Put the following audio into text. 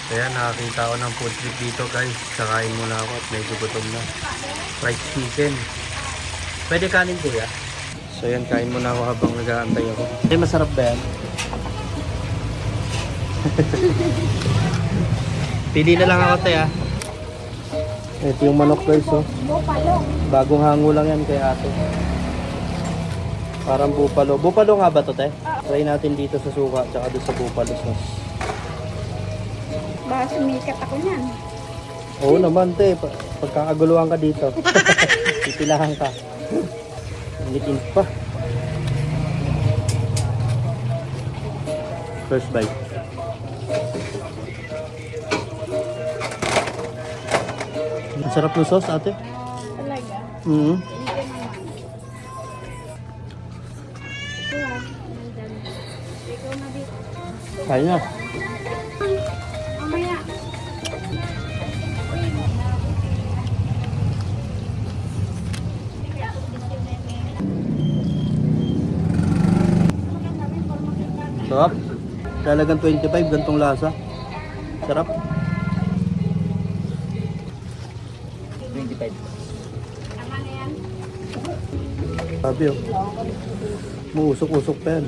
Kaya nakakita ako ng food trip dito guys. Kakain muna ako at medyo gutom na. Fried chicken. Pwede kanin kuya? So yan, kain muna ako habang nag-aantay ako. Ay, masarap ba yan? Pili na lang ako tayo. Ito yung manok guys oh. Bagong hango lang yan kay ate. Parang bupalo. Bupalo nga ba to te? Try natin dito sa suka tsaka doon sa bupalo sauce. Baka sumikat ako niyan. Oo naman te, pagkakaguluhan ka dito. Pipilahan ka. Init pa. First bite. Ang sarap ng sauce ate. Talaga? Mm-hmm. Ikaw na dito. Kaya na. Mamaya. Sarap. Talagang 25, gantong lasa. Sarap. 25. Tama na yan. Sabi oh. Muusok-usok pa yan.